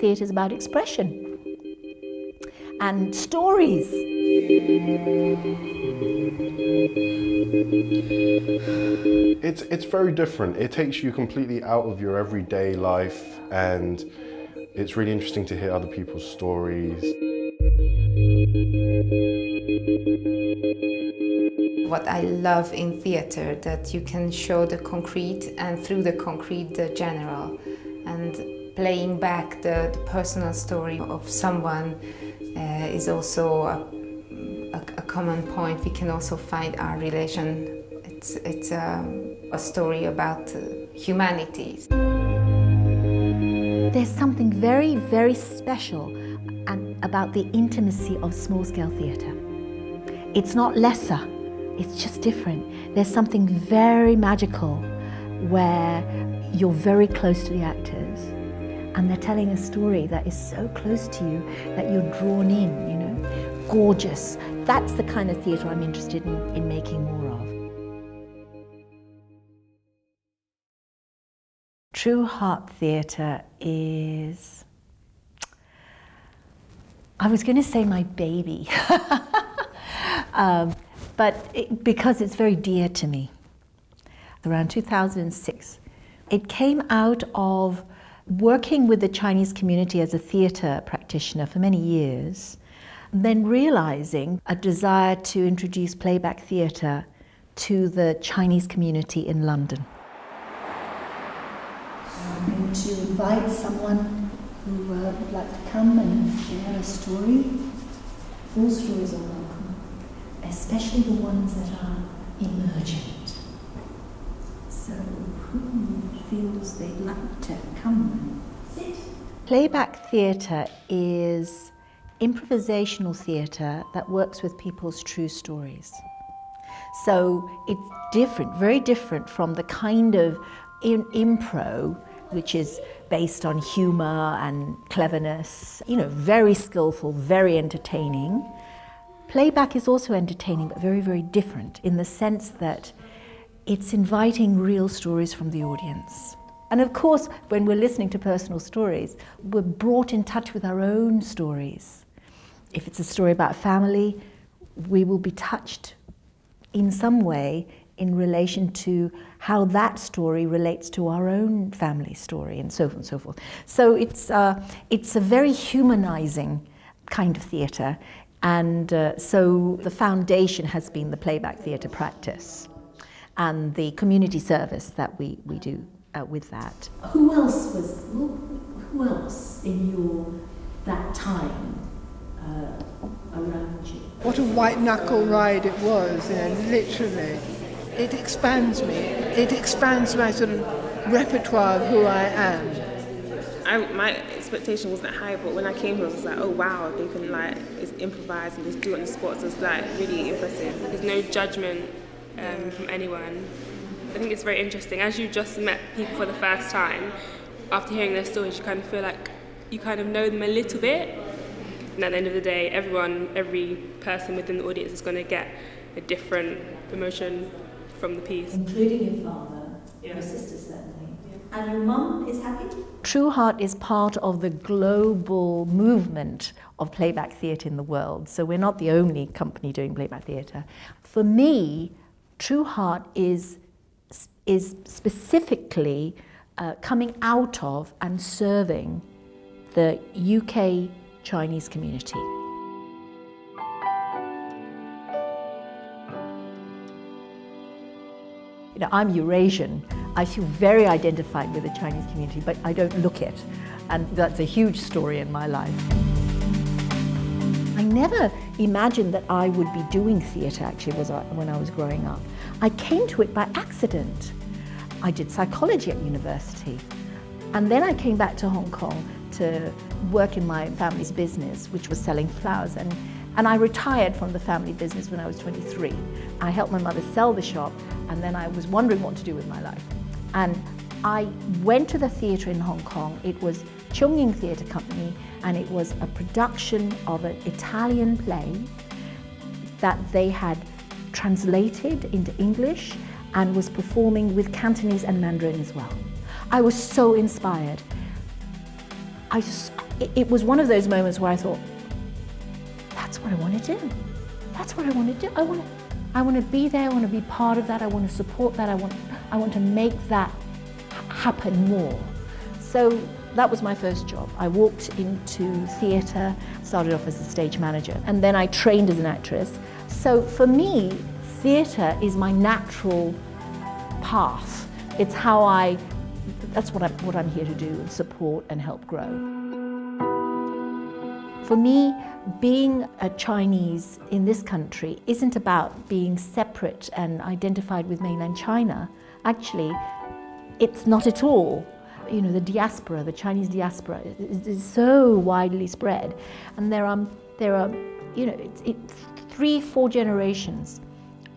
Theatre is about expression and stories. It's very different. It takes you completely out of your everyday life, and it's really interesting to hear other people's stories. What I love in theatre, that you can show the concrete and through the concrete the general, and playing back the personal story of someone is also a common point. We can also find our relation. It's a story about humanities. There's something very, very special about the intimacy of small-scale theatre. It's not lesser, it's just different. There's something very magical where you're very close to the actors and they're telling a story that is so close to you that you're drawn in, you know, gorgeous. That's the kind of theatre I'm interested in making more of. True Heart Theatre is, I was going to say my baby, because it's very dear to me. Around 2006, it came out of working with the Chinese community as a theatre practitioner for many years, then realizing a desire to introduce playback theatre to the Chinese community in London. I'm going to invite someone who would like to come and share a story. All stories are welcome, especially the ones that are emergent. So who feels they'd like to come and sit? Playback theatre is improvisational theatre that works with people's true stories. So it's different, very different from the kind of impro which is based on humour and cleverness, you know, very skillful, very entertaining. Playback is also entertaining, but very, very different in the sense that it's inviting real stories from the audience. And of course, when we're listening to personal stories, we're brought in touch with our own stories. If it's a story about family, we will be touched in some way in relation to how that story relates to our own family story, and so forth and so forth. So it's a very humanizing kind of theatre, and so the foundation has been the playback theatre practice and the community service that we do with that. Who else in that time around you? What a white knuckle ride it was, you know, literally. It expands me. It expands my sort of repertoire of who I am. My expectation wasn't high, but when I came here, I was like, oh wow, they can like just improvise and just do it on the spot. So it's like really impressive. There's no judgment from anyone. I think it's very interesting. As you just met people for the first time, after hearing their stories, you kind of feel like you kind of know them a little bit. And at the end of the day, every person within the audience is going to get a different emotion from the piece. Including your father, your sister certainly. Yeah. And your mum is happy? True Heart is part of the global movement of playback theatre in the world. So we're not the only company doing playback theatre. For me, True Heart is specifically coming out of and serving the UK Chinese community. You know, I'm Eurasian. I feel very identified with the Chinese community, but I don't look it. And that's a huge story in my life. I never imagined that I would be doing theatre, actually, when I was growing up. I came to it by accident. I did psychology at university. And then I came back to Hong Kong to work in my family's business, which was selling flowers. And I retired from the family business when I was 23. I helped my mother sell the shop, and then I was wondering what to do with my life. And I went to the theatre in Hong Kong. It was Chung Ying Theatre Company, and it was a production of an Italian play that they had translated into English and was performing with Cantonese and Mandarin as well. I was so inspired. It was one of those moments where I thought, that's what I want to do. That's what I want to do. I want to be there, I want to be part of that, I want to support that, I want to make that happen more. So that was my first job. I walked into theatre, started off as a stage manager, and then I trained as an actress. So for me, theatre is my natural path. It's how that's what I'm here to do, and support and help grow. For me, being a Chinese in this country isn't about being separate and identified with mainland China. Actually, it's not at all. You know, the diaspora, the Chinese diaspora is so widely spread, and there are you know, it's 3-4 generations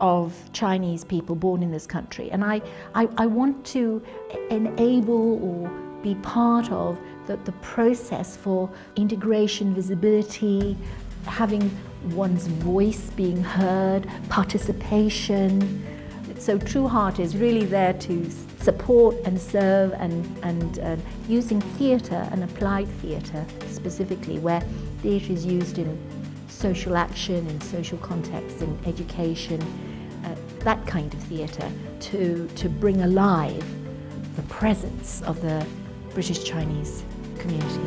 of Chinese people born in this country, and I want to enable or be part of the process for integration, visibility, having one's voice being heard, participation. So True Heart is really there to support and serve and using theatre and applied theatre specifically, where theatre is used in social action, in social context, in education, that kind of theatre, to bring alive the presence of the British Chinese community.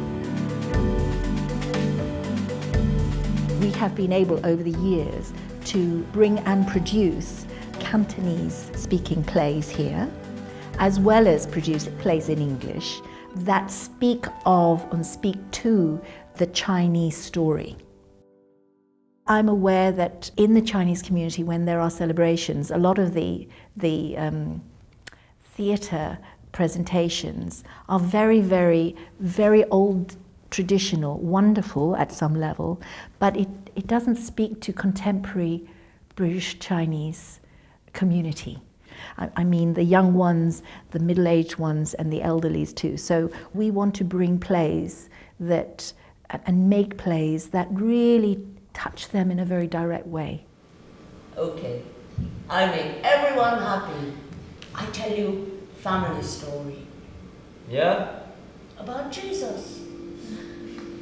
We have been able over the years to bring and produce Cantonese speaking plays here, as well as produce plays in English that speak of and speak to the Chinese story. I'm aware that in the Chinese community, when there are celebrations, a lot of the theatre presentations are very, very, very old, traditional, wonderful at some level, but it doesn't speak to contemporary British Chinese community. I mean the young ones, the middle-aged ones, and the elderlies too. So we want to bring plays that, and make plays that really touch them in a very direct way. Okay, I make everyone happy. I tell you family story. Yeah? About Jesus.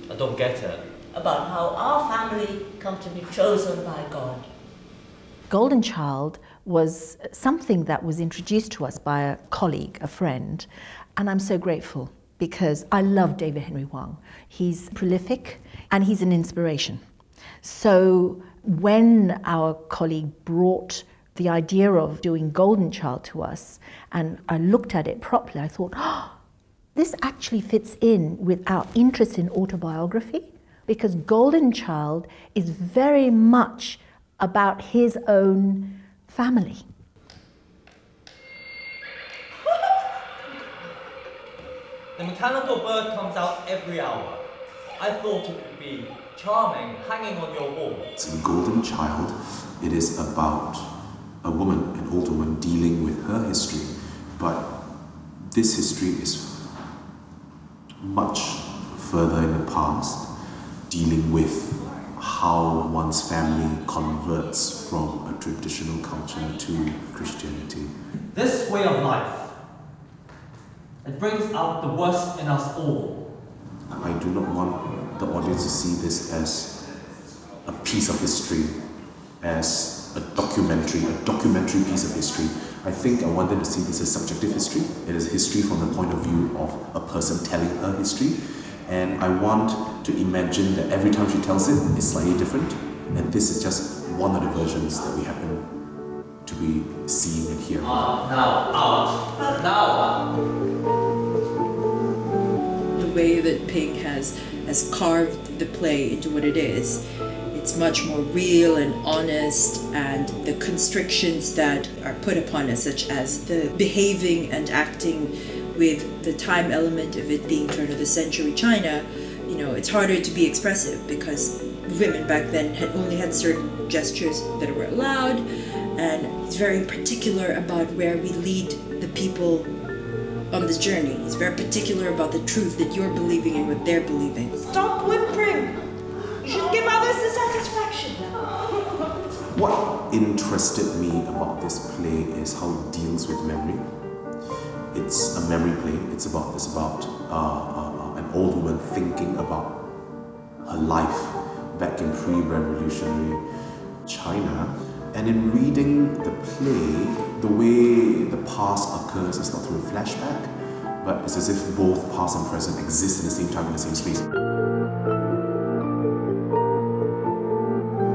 I don't get it. About how our family come to be chosen by God. Golden Child was something that was introduced to us by a colleague, a friend, and I'm so grateful because I love David Henry Hwang. He's prolific and he's an inspiration. So when our colleague brought the idea of doing Golden Child to us, and I looked at it properly, I thought, oh, this actually fits in with our interest in autobiography, because Golden Child is very much about his own family. The mechanical bird comes out every hour. I thought it would be charming, hanging on your wall. In Golden Child, it is about a woman, an old woman, dealing with her history, but this history is much further in the past, dealing with how one's family converts from a traditional culture to Christianity. This way of life, it brings out the worst in us all. I do not want the audience to see this as a piece of history, as a documentary piece of history. I think I want them to see this as subjective history. It is history from the point of view of a person telling her history. And I want to imagine that every time she tells it, it's slightly different. And this is just one of the versions that we happen to be seeing and hearing. The way that Ping has carved the play into what it is, it's much more real and honest, and the constrictions that are put upon us, such as the behaving and acting with the time element of it being turn of the century China, you know, it's harder to be expressive because women back then only had certain gestures that were allowed, and he's very particular about where we lead the people on this journey. He's very particular about the truth that you're believing and what they're believing. Stop whimpering! You should give others the satisfaction. What interested me about this play is how it deals with memory. It's a memory play. It's about an old woman thinking about her life back in pre-revolutionary China. And in reading the play, the way the past occurs is not through a flashback, but it's as if both past and present exist at the same time in the same space.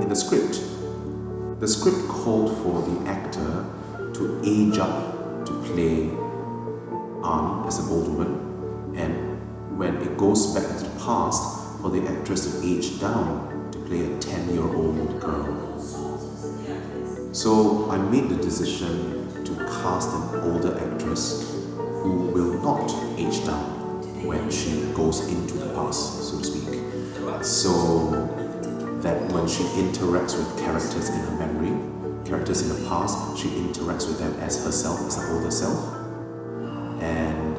In the script called for the actor to age up to play Anne as an old woman, and when it goes back into the past, for the actress to age down to play a 10-year-old girl. So I made the decision to cast an older actress who will not age down when she goes into the past, so to speak. So that when she interacts with characters in her memory, characters in the past, she interacts with them as herself, as an older self. And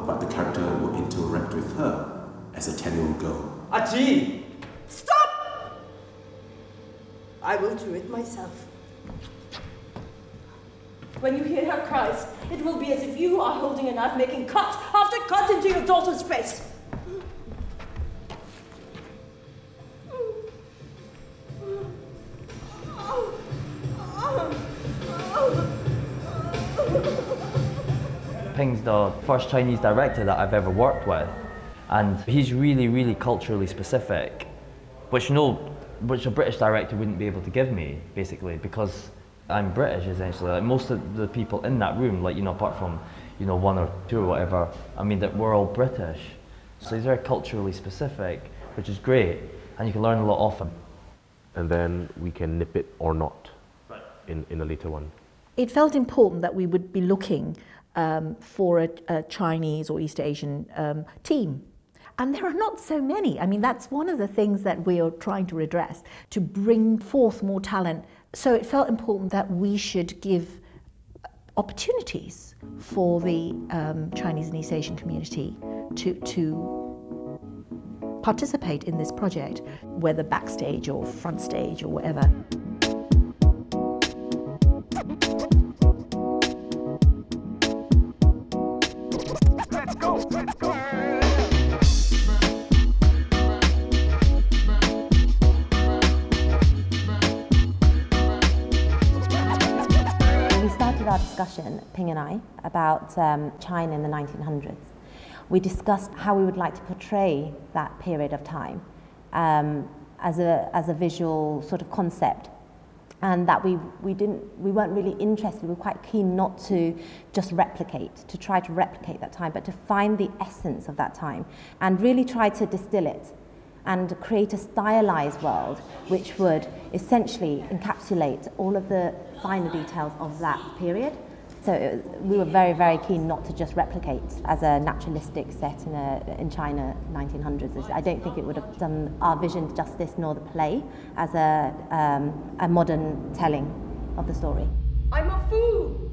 but the character will interact with her as a 10-year-old girl. Aji! Stop! I will do it myself. When you hear her cries, it will be as if you are holding a knife making cut after cut into your daughter's face. Ping's the first Chinese director that I've ever worked with, and he's really, really culturally specific, which a British director wouldn't be able to give me, basically, because I'm British, essentially. Like most of the people in that room, like, apart from, one or two or whatever, I mean, that we're all British. So he's very culturally specific, which is great, and you can learn a lot off him. And then we can nip it or not in a later one. It felt important that we would be looking for a Chinese or East Asian team. And there are not so many. I mean, that's one of the things that we are trying to redress, to bring forth more talent. So it felt important that we should give opportunities for the Chinese and East Asian community to participate in this project, whether backstage or front stage or whatever. Our discussion, Ping and I, about China in the 1900s. We discussed how we would like to portray that period of time as a visual sort of concept, and that we weren't really interested. We were quite keen not to just try to replicate that time, but to find the essence of that time and really try to distill it and create a stylized world which would essentially encapsulate all of the finer details of that period. So we were very, very keen not to just replicate as a naturalistic set in China 1900s. I don't think it would have done our vision justice nor the play as a modern telling of the story. I'm a fool,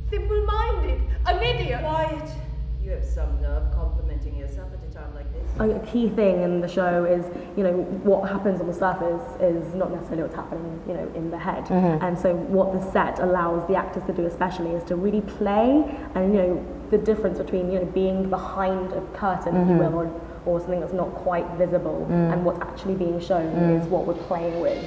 simple-minded, an idiot. Quiet. You have some nerve complimenting yourself at a time like this. A key thing in the show is, what happens on the surface is not necessarily what's happening, in the head. Mm-hmm. And so what the set allows the actors to do especially is to really play and, the difference between, being behind a curtain, if you will, or something that's not quite visible, and what's actually being shown is what we're playing with.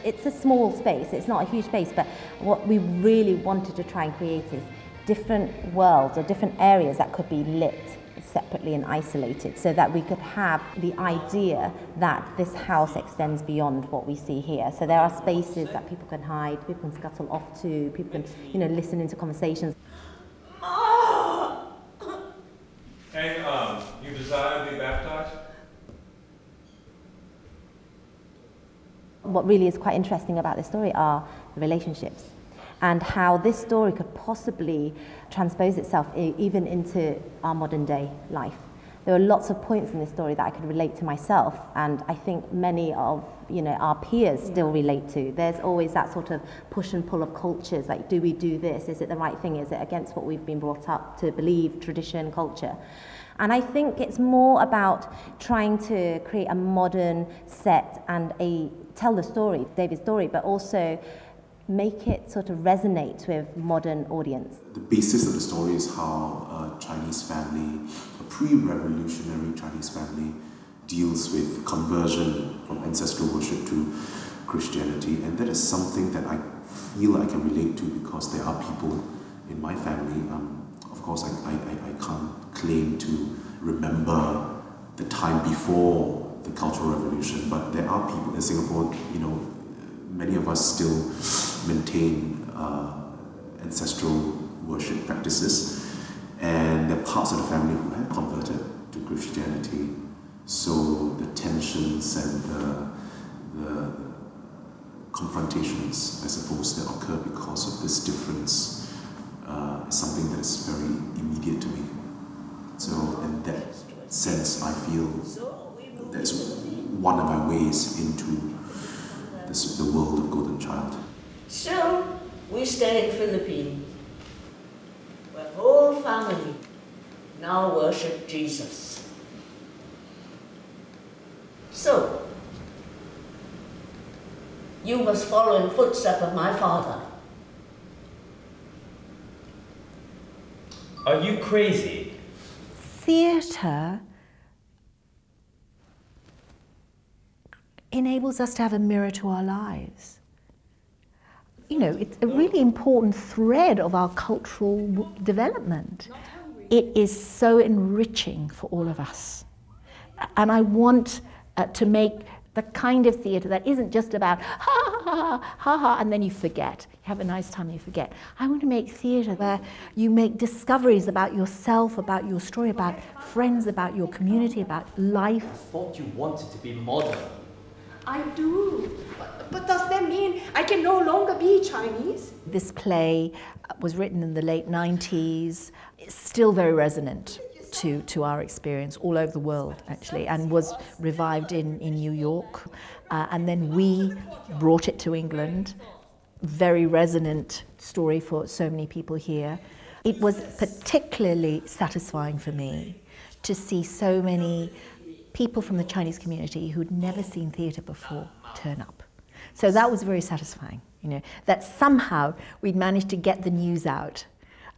It's a small space, it's not a huge space, but what we really wanted to try and create is different worlds or different areas that could be lit separately and isolated, so that we could have the idea that this house extends beyond what we see here. So there are spaces that people can hide, people can scuttle off to, people can, listen into conversations. And you desire to be baptized? What really is quite interesting about this story are the relationships and how this story could possibly transpose itself even into our modern day life. there were lots of points in this story that I could relate to myself, and I think many of our peers still relate to. There's always that sort of push and pull of cultures, like, do we do this? Is it the right thing? Is it against what we've been brought up to believe, tradition, culture? And I think it's more about trying to create a modern set and tell the story, David's story, but also make it sort of resonate with modern audience. The basis of the story is how a Chinese family, a pre-revolutionary Chinese family, deals with conversion from ancestral worship to Christianity, and that is something that I feel I can relate to because there are people in my family. Of course, I can't claim to remember the time before the Cultural Revolution, but there are people in Singapore, many of us still maintain ancestral worship practices, and there are parts of the family who have converted to Christianity. So the tensions and the confrontations, I suppose, that occur because of this difference is something that is very immediate to me. So in that sense, I feel that's one of my ways into the world of Golden Child. So we stay in Philippines, where whole family now worship Jesus. So you must follow in footsteps of my father. Are you crazy? Theatre enables us to have a mirror to our lives. It's a really important thread of our cultural development. It is so enriching for all of us. And I want to make the kind of theatre that isn't just about ha ha ha ha and then you forget. You have a nice time and you forget. I want to make theatre where you make discoveries about yourself, about your story, about friends, about your community, about life. I thought you wanted to be modern. I do. But does that mean I can no longer be Chinese? This play was written in the late 90s. It's still very resonant to our experience all over the world, actually, and was revived in New York. And then we brought it to England. Very resonant story for so many people here. It was particularly satisfying for me to see so many people from the Chinese community who'd never seen theatre before turn up. So that was very satisfying, that somehow we'd managed to get the news out.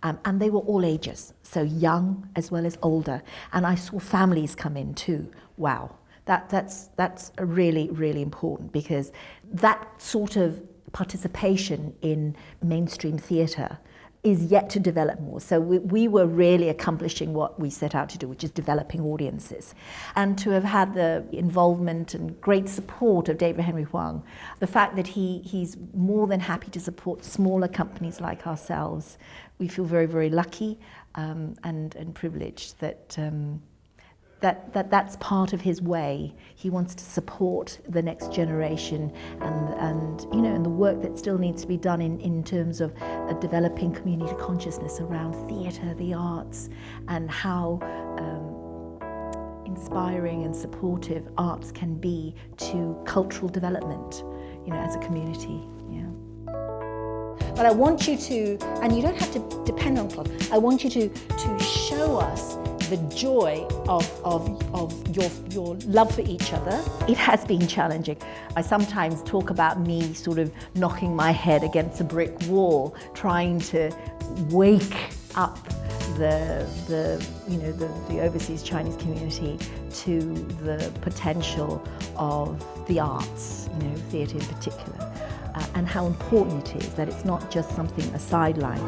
And they were all ages, so young as well as older. And I saw families come in too. Wow, that's really, really important, because that sort of participation in mainstream theatre is yet to develop more. So we were really accomplishing what we set out to do, which is developing audiences. And to have had the involvement and great support of David Henry Hwang, the fact that he's more than happy to support smaller companies like ourselves, we feel very, very lucky and privileged that's part of his way. He wants to support the next generation and the work that still needs to be done in terms of developing community consciousness around theatre, the arts, and how inspiring and supportive arts can be to cultural development, as a community. But I want you to, and you don't have to depend on cloth, I want you to show us the joy of your love for each other. It has been challenging. I sometimes talk about me sort of knocking my head against a brick wall, trying to wake up the overseas Chinese community to the potential of the arts, theatre in particular. And how important it is that it's not just something, a sideline.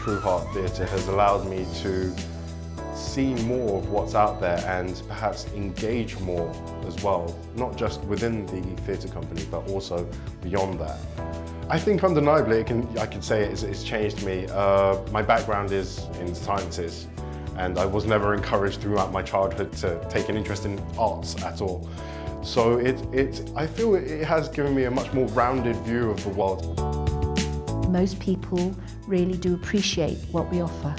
True Heart Theatre has allowed me to see more of what's out there and perhaps engage more as well, not just within the theatre company, but also beyond that. I think undeniably, I can say it's changed me. My background is in sciences, and I was never encouraged throughout my childhood to take an interest in arts at all. So I feel it has given me a much more rounded view of the world. most people really do appreciate what we offer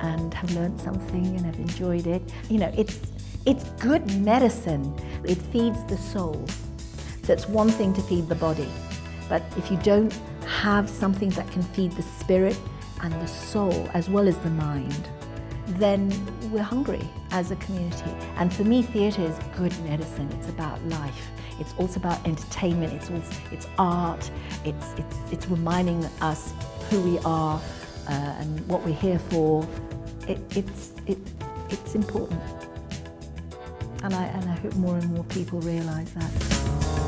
and have learned something and have enjoyed it. You know, it's good medicine. It feeds the soul. So it's one thing to feed the body, but if you don't have something that can feed the spirit and the soul as well as the mind, then we're hungry as a community. And for me, theatre is good medicine. It's about life. It's also about entertainment. It's art. It's reminding us who we are and what we're here for. It's important. And I hope more and more people realise that.